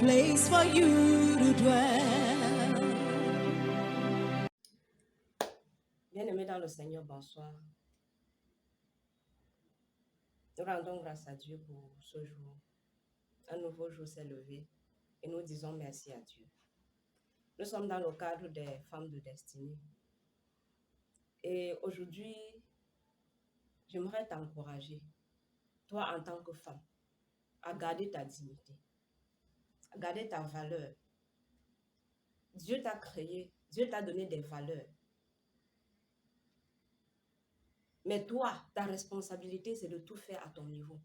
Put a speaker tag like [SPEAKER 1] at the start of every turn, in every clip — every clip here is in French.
[SPEAKER 1] place for you to dwell.
[SPEAKER 2] Bien-aimés dans le Seigneur, bonsoir. Nous rendons grâce à Dieu pour ce jour. Un nouveau jour s'est levé et nous disons merci à Dieu. Nous sommes dans le cadre des femmes de destinée. Et aujourd'hui, j'aimerais t'encourager, toi en tant que femme, à garder ta dignité, à garder ta valeur. Dieu t'a créé, Dieu t'a donné des valeurs. Mais toi, ta responsabilité, c'est de tout faire à ton niveau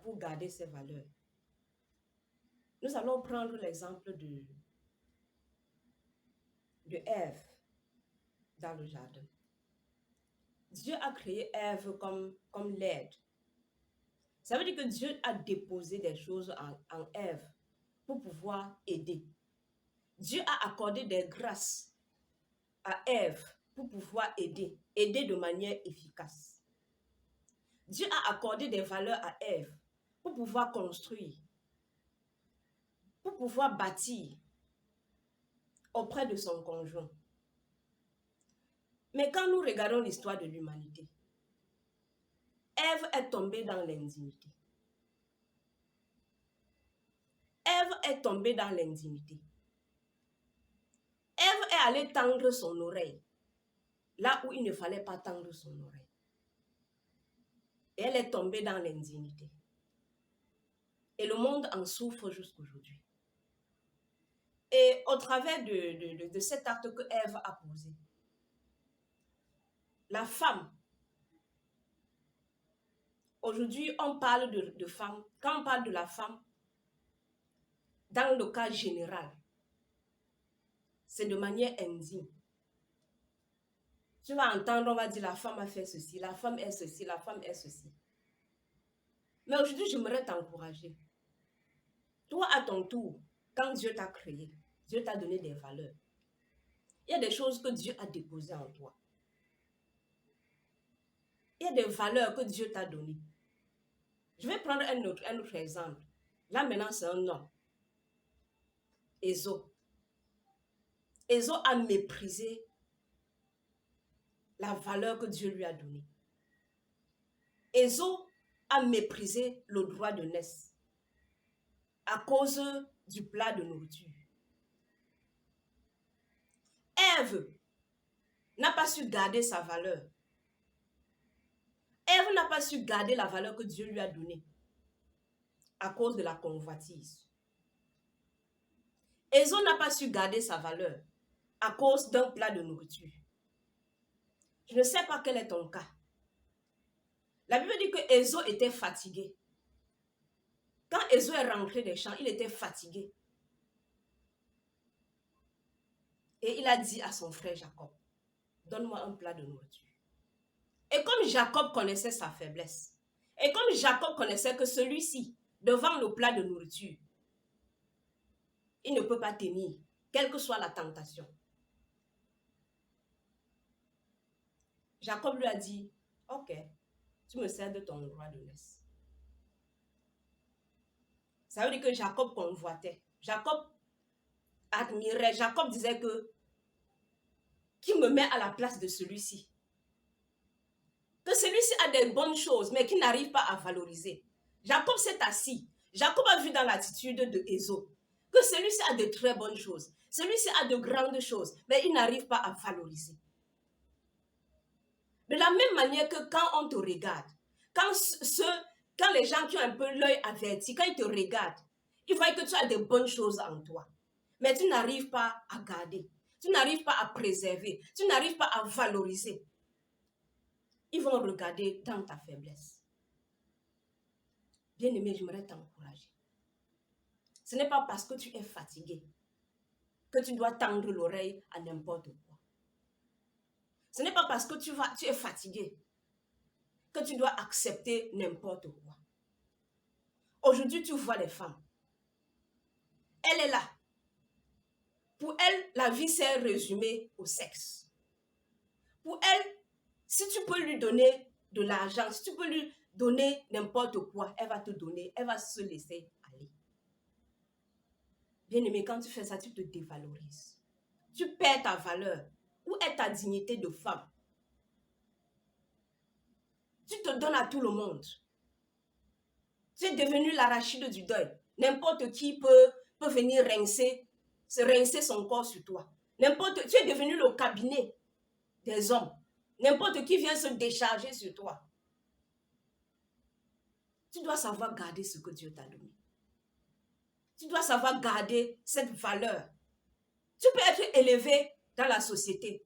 [SPEAKER 2] pour garder ces valeurs. Nous allons prendre l'exemple de Ève dans le jardin. Dieu a créé Ève comme l'aide. Ça veut dire que Dieu a déposé des choses en Ève pour pouvoir aider. Dieu a accordé des grâces à Ève pour pouvoir aider de manière efficace. Dieu a accordé des valeurs à Ève pour pouvoir construire, pour pouvoir bâtir auprès de son conjoint. Mais quand nous regardons l'histoire de l'humanité, Ève est tombée dans l'indignité. Ève est tombée dans l'indignité. Ève est allée tendre son oreille là où il ne fallait pas tendre son oreille. Et elle est tombée dans l'indignité. Et le monde en souffre jusqu'aujourd'hui. Et au travers de cet acte que Ève a posé, la femme, aujourd'hui on parle de femme, quand on parle de la femme, dans le cas général, c'est de manière indigne. Tu vas entendre, on va dire la femme a fait ceci, la femme est ceci, la femme est ceci. Mais aujourd'hui, j'aimerais t'encourager. Toi, à ton tour, quand Dieu t'a créé, Dieu t'a donné des valeurs. Il y a des choses que Dieu a déposées en toi. Il y a des valeurs que Dieu t'a données. Je vais prendre un autre exemple. Là, maintenant, c'est un homme. Ésaü. Ésaü a méprisé la valeur que Dieu lui a donnée. Ésaü a méprisé le droit de naissance à cause du plat de nourriture. Ève n'a pas su garder sa valeur. Ève n'a pas su garder la valeur que Dieu lui a donnée à cause de la convoitise. Ésaü n'a pas su garder sa valeur à cause d'un plat de nourriture. Je ne sais pas quel est ton cas. La Bible dit que Ésaü était fatigué. Quand Ésaü est rentré des champs, il était fatigué. Et il a dit à son frère Jacob, donne-moi un plat de nourriture. Et comme Jacob connaissait sa faiblesse, et comme Jacob connaissait que celui-ci, devant le plat de nourriture, il ne peut pas tenir, quelle que soit la tentation. Jacob lui a dit, ok, tu me sers de ton droit de naissance. Ça veut dire que Jacob convoitait. Jacob admirait. Jacob disait que, qui me met à la place de celui-ci? Que celui-ci a des bonnes choses, mais qui n'arrive pas à valoriser. Jacob s'est assis. Jacob a vu dans l'attitude de Ésaü que celui-ci a de très bonnes choses. Celui-ci a de grandes choses, mais il n'arrive pas à valoriser. De la même manière que quand on te regarde, quand les gens qui ont un peu l'œil averti, quand ils te regardent, ils voient que tu as de bonnes choses en toi. Mais tu n'arrives pas à garder. Tu n'arrives pas à préserver. Tu n'arrives pas à valoriser. Ils vont regarder dans ta faiblesse. Bien-aimé, j'aimerais t'encourager. Ce n'est pas parce que tu es fatigué que tu dois tendre l'oreille à n'importe quoi. Ce n'est pas parce que tu es fatigué que tu dois accepter n'importe quoi. Aujourd'hui, tu vois les femmes. Elle est là. Pour elle, la vie s'est résumée au sexe. Pour elle, si tu peux lui donner de l'argent, si tu peux lui donner n'importe quoi, elle va te donner, elle va se laisser aller. Bien-aimé, quand tu fais ça, tu te dévalorises. Tu perds ta valeur. Où est ta dignité de femme? Tu te donnes à tout le monde. Tu es devenu l'arachide du deuil. N'importe qui peut venir rincer son corps sur toi. Tu es devenu le cabinet des hommes. N'importe qui vient se décharger sur toi. Tu dois savoir garder ce que Dieu t'a donné. Tu dois savoir garder cette valeur. Tu peux être élevé dans la société,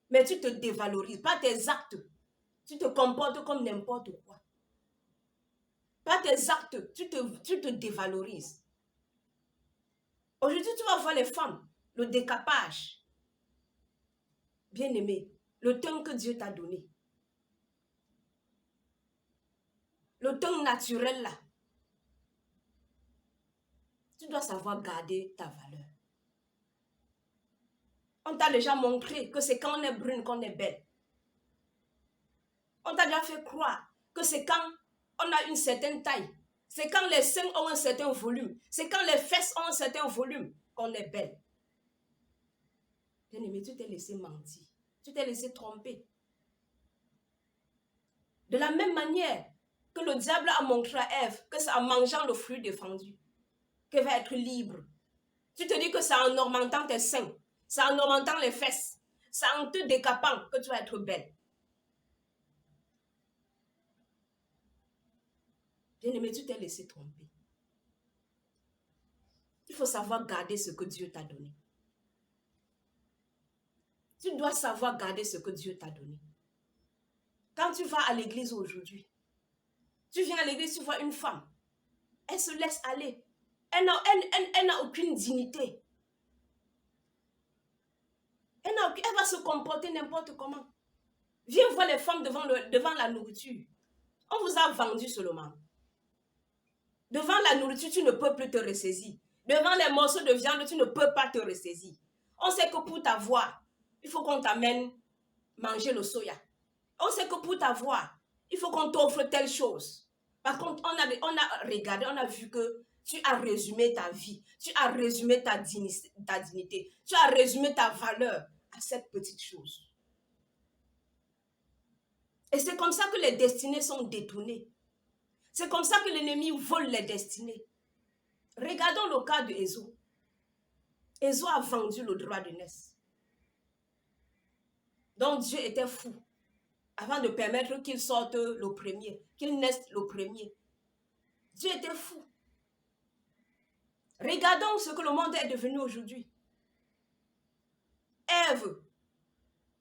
[SPEAKER 2] mais tu te dévalorises. Par tes actes, tu te comportes comme n'importe quoi. Par tes actes, tu te dévalorises. Aujourd'hui, tu vas voir les femmes, le décapage. Bien-aimé, le temps que Dieu t'a donné. Le temps naturel là. Tu dois savoir garder ta valeur. On t'a déjà montré que c'est quand on est brune qu'on est belle. On t'a déjà fait croire que c'est quand on a une certaine taille. C'est quand les seins ont un certain volume. C'est quand les fesses ont un certain volume qu'on est belle. Bien-aimé, tu t'es laissé mentir. Tu t'es laissé tromper. De la même manière que le diable a montré à Ève que c'est en mangeant le fruit défendu qu'elle va être libre. Tu te dis que c'est en augmentant tes seins, c'est en augmentant les fesses, c'est en te décapant que tu vas être belle. Bien-aimé, tu t'es laissé tromper. Il faut savoir garder ce que Dieu t'a donné. Tu dois savoir garder ce que Dieu t'a donné. Quand tu vas à l'église aujourd'hui, tu viens à l'église, tu vois une femme. Elle se laisse aller. Elle n'a aucune dignité. Elle va se comporter n'importe comment. Viens voir les femmes devant la nourriture. On vous a vendu seulement. Devant la nourriture, tu ne peux plus te ressaisir. Devant les morceaux de viande, tu ne peux pas te ressaisir. On sait que pour t'avoir, il faut qu'on t'amène manger le soya. On sait que pour t'avoir, il faut qu'on t'offre telle chose. Par contre, on a regardé, on a vu que tu as résumé ta vie, tu as résumé ta dignité, tu as résumé ta valeur à cette petite chose. Et c'est comme ça que les destinées sont détournées. C'est comme ça que l'ennemi vole les destinées. Regardons le cas de Ésaü. Ésaü a vendu le droit de naissance. Donc Dieu était fou avant de permettre qu'il sorte le premier, qu'il naisse le premier. Dieu était fou. Regardons ce que le monde est devenu aujourd'hui. Ève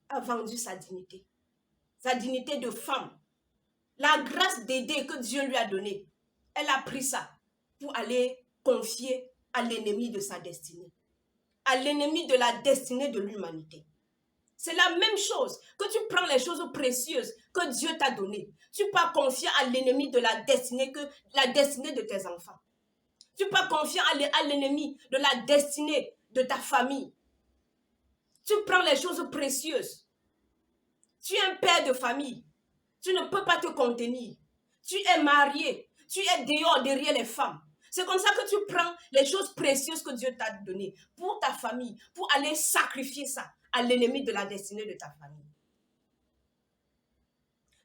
[SPEAKER 2] a vendu sa dignité de femme. La grâce d'aider que Dieu lui a donnée, elle a pris ça pour aller confier à l'ennemi de sa destinée, à l'ennemi de la destinée de l'humanité. C'est la même chose que tu prends les choses précieuses que Dieu t'a données. Tu peux confier à l'ennemi de la destinée de tes enfants. Tu peux confier à l'ennemi de la destinée de ta famille. Tu prends les choses précieuses. Tu es un père de famille. Tu ne peux pas te contenir. Tu es marié. Tu es dehors derrière les femmes. C'est comme ça que tu prends les choses précieuses que Dieu t'a données pour ta famille, pour aller sacrifier ça à l'ennemi de la destinée de ta famille.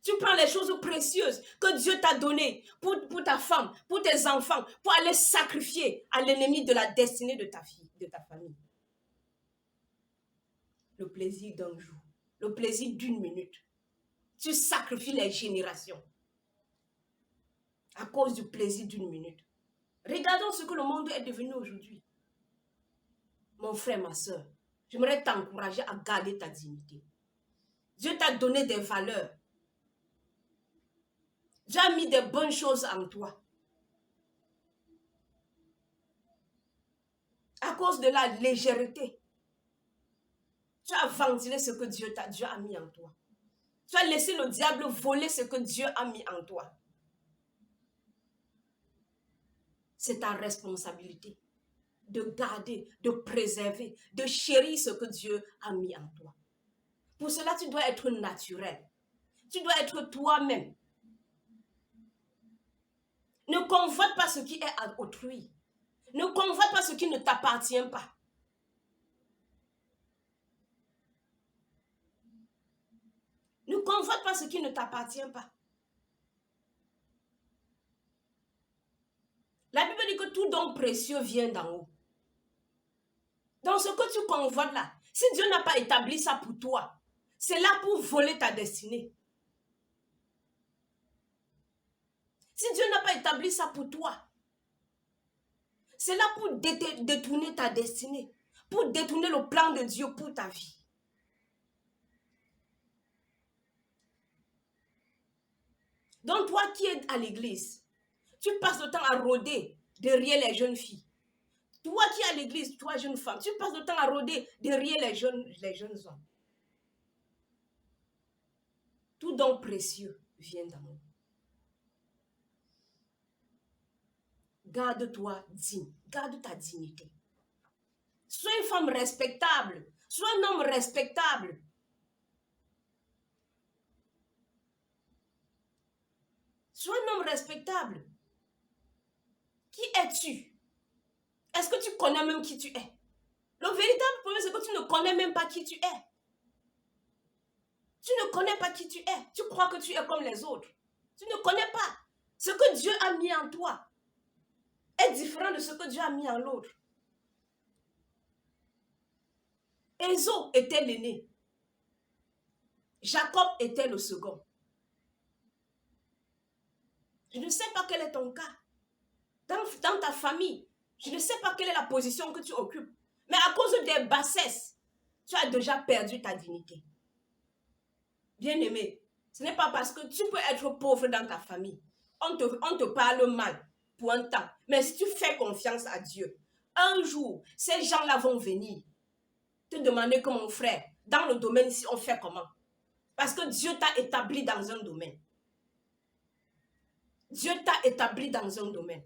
[SPEAKER 2] Tu prends les choses précieuses que Dieu t'a données pour ta femme, pour tes enfants, pour aller sacrifier à l'ennemi de la destinée de ta fille, de ta famille. Le plaisir d'un jour, le plaisir d'une minute. Tu sacrifies les générations à cause du plaisir d'une minute. Regardons ce que le monde est devenu aujourd'hui. Mon frère, ma soeur, j'aimerais t'encourager à garder ta dignité. Dieu t'a donné des valeurs. Dieu a mis des bonnes choses en toi. À cause de la légèreté, tu as ventilé ce que Dieu a mis en toi. Tu as laissé le diable voler ce que Dieu a mis en toi. C'est ta responsabilité de garder, de préserver, de chérir ce que Dieu a mis en toi. Pour cela, tu dois être naturel. Tu dois être toi-même. Ne convoite pas ce qui est à autrui. Ne convoite pas ce qui ne t'appartient pas. Ne convoite pas ce qui ne t'appartient pas. La Bible dit que tout don précieux vient d'en haut. Dans ce que tu convoites là, si Dieu n'a pas établi ça pour toi, c'est là pour voler ta destinée. Si Dieu n'a pas établi ça pour toi, c'est là pour détourner ta destinée, pour détourner le plan de Dieu pour ta vie. Donc toi qui es à l'église, tu passes le temps à rôder derrière les jeunes filles. Toi qui es à l'église, toi jeune femme, tu passes le temps à rôder derrière les jeunes hommes. Tout don précieux vient d'en haut. Garde-toi digne, garde ta dignité. Sois une femme respectable, sois un homme respectable. Sois un homme respectable. Qui es-tu? Est-ce que tu connais même qui tu es? Le véritable problème, c'est que tu ne connais même pas qui tu es. Tu ne connais pas qui tu es. Tu crois que tu es comme les autres. Tu ne connais pas. Ce que Dieu a mis en toi est différent de ce que Dieu a mis en l'autre. Ésaü était l'aîné. Jacob était le second. Je ne sais pas quel est ton cas. Dans ta famille, je ne sais pas quelle est la position que tu occupes. Mais à cause des bassesses, tu as déjà perdu ta dignité. Bien-aimé, ce n'est pas parce que tu peux être pauvre dans ta famille. On te parle mal pour un temps. Mais si tu fais confiance à Dieu, un jour, ces gens-là vont venir te demander que mon frère, dans le domaine ici, on fait comment? Parce que Dieu t'a établi dans un domaine. Dieu t'a établi dans un domaine.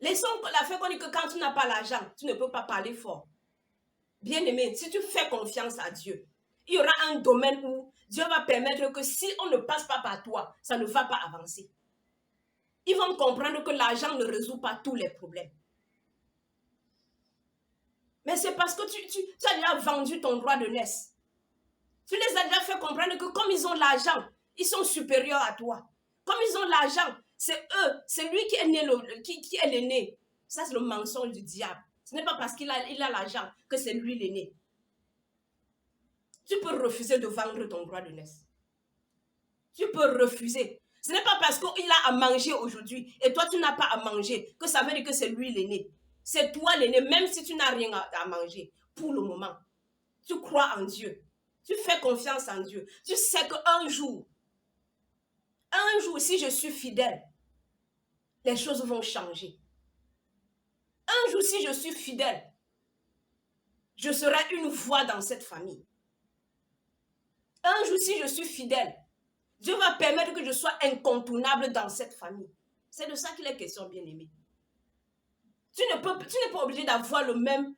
[SPEAKER 2] Laissons la fait qu'on dit que quand tu n'as pas l'argent, tu ne peux pas parler fort. Bien-aimé, si tu fais confiance à Dieu, il y aura un domaine où Dieu va permettre que si on ne passe pas par toi, ça ne va pas avancer. Ils vont comprendre que l'argent ne résout pas tous les problèmes. Mais c'est parce que tu as déjà vendu ton droit de naissance. Tu les as déjà fait comprendre que comme ils ont l'argent, ils sont supérieurs à toi. Comme ils ont l'argent, c'est eux, c'est lui qui est né, qui est l'aîné. Ça, c'est le mensonge du diable. Ce n'est pas parce qu'il a l'argent que c'est lui l'aîné. Tu peux refuser de vendre ton droit de naissance. Tu peux refuser. Ce n'est pas parce qu'il a à manger aujourd'hui et toi tu n'as pas à manger que ça veut dire que c'est lui l'aîné. C'est toi l'aîné, même si tu n'as rien à manger pour le moment. Tu crois en Dieu. Tu fais confiance en Dieu. Tu sais qu'un jour, si je suis fidèle, les choses vont changer. Un jour, si je suis fidèle, je serai une voix dans cette famille. Un jour, si je suis fidèle, Dieu va permettre que je sois incontournable dans cette famille. C'est de ça qu'il est question, bien-aimé. Tu n'es pas obligé d'avoir le même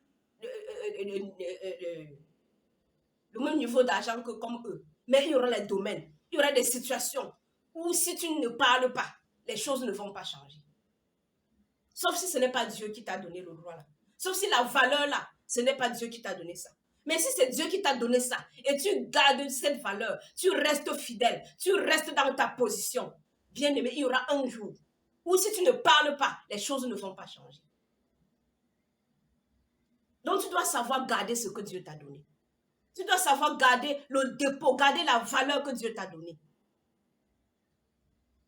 [SPEAKER 2] niveau d'argent que comme eux. Mais il y aura les domaines, il y aura des situations où si tu ne parles pas, les choses ne vont pas changer. Sauf si ce n'est pas Dieu qui t'a donné le droit là. Sauf si la valeur là, ce n'est pas Dieu qui t'a donné ça. Mais si c'est Dieu qui t'a donné ça et tu gardes cette valeur, tu restes fidèle, tu restes dans ta position, bien aimé, il y aura un jour où si tu ne parles pas, les choses ne vont pas changer. Donc tu dois savoir garder ce que Dieu t'a donné. Tu dois savoir garder le dépôt, garder la valeur que Dieu t'a donnée.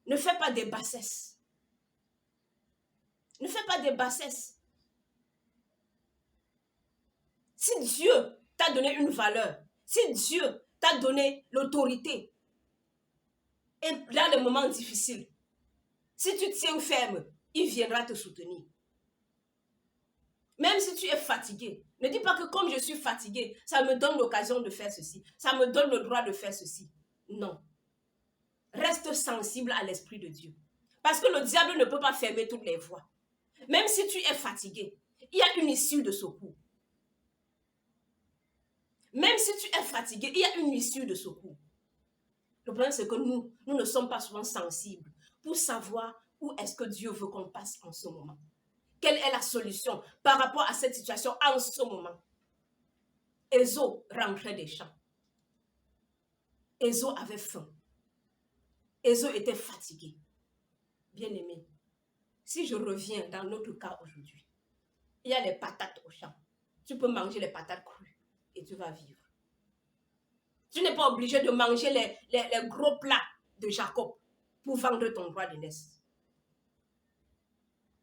[SPEAKER 2] Ne fais pas des bassesses. Ne fais pas des bassesses. Si Dieu t'a donné une valeur, si Dieu t'a donné l'autorité, et dans les moments difficiles, si tu tiens ferme, il viendra te soutenir. Même si tu es fatigué, ne dis pas que comme je suis fatigué, ça me donne l'occasion de faire ceci, ça me donne le droit de faire ceci. Non. Reste sensible à l'Esprit de Dieu. Parce que le diable ne peut pas fermer toutes les voies. Même si tu es fatigué, il y a une issue de secours. Même si tu es fatigué, il y a une issue de secours. Le problème, c'est que nous ne sommes pas souvent sensibles pour savoir où est-ce que Dieu veut qu'on passe en ce moment? Quelle est la solution par rapport à cette situation en ce moment? Ésaü rentrait des champs. Ésaü avait faim. Ésaü était fatigué. Bien-aimé, si je reviens dans notre cas aujourd'hui, il y a les patates au champ. Tu peux manger les patates crues et tu vas vivre. Tu n'es pas obligé de manger les gros plats de Jacob pour vendre ton droit de naissance.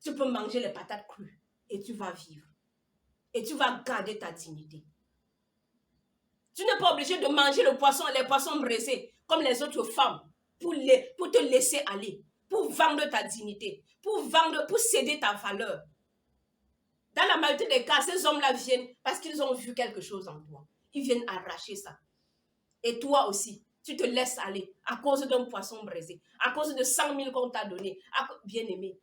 [SPEAKER 2] Tu peux manger les patates crues et tu vas vivre. Et tu vas garder ta dignité. Tu n'es pas obligé de manger les poissons braisés comme les autres femmes pour te laisser aller, pour vendre ta dignité, pour céder ta valeur. Dans la majorité des cas, ces hommes-là viennent parce qu'ils ont vu quelque chose en toi. Ils viennent arracher ça. Et toi aussi, tu te laisses aller à cause d'un poisson braisé, à cause de 100 000 qu'on t'a donné. Bien-aimé,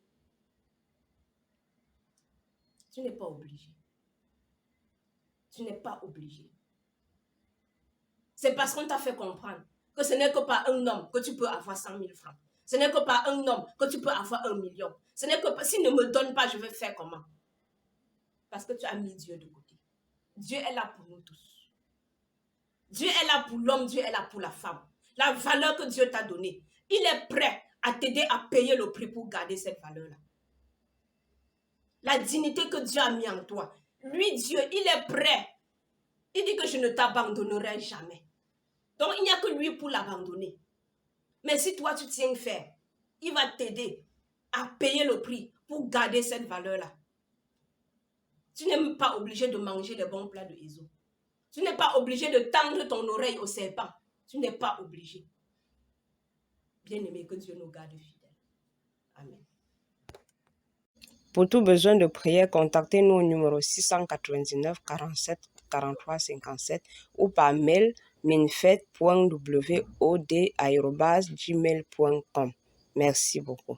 [SPEAKER 2] tu n'es pas obligé. Tu n'es pas obligé. C'est parce qu'on t'a fait comprendre que ce n'est que par un homme que tu peux avoir 100 000 francs. Ce n'est que par un homme que tu peux avoir 1 million. Ce n'est que s'il ne me donne pas, je vais faire comment? Parce que tu as mis Dieu de côté. Dieu est là pour nous tous. Dieu est là pour l'homme, Dieu est là pour la femme. La valeur que Dieu t'a donnée, il est prêt à t'aider à payer le prix pour garder cette valeur-là. La dignité que Dieu a mis en toi. Lui, Dieu, il est prêt. Il dit que je ne t'abandonnerai jamais. Donc, il n'y a que lui pour l'abandonner. Mais si toi, tu tiens ferme, il va t'aider à payer le prix pour garder cette valeur-là. Tu n'es pas obligé de manger les bons plats de Ésaü. Tu n'es pas obligé de tendre ton oreille au serpent. Tu n'es pas obligé. Bien-aimé, que Dieu nous garde fidèles. Amen.
[SPEAKER 3] Pour tout besoin de prière, contactez-nous au numéro 699 47 43 57 ou par mail minfet.wod@gmail.com. Merci beaucoup.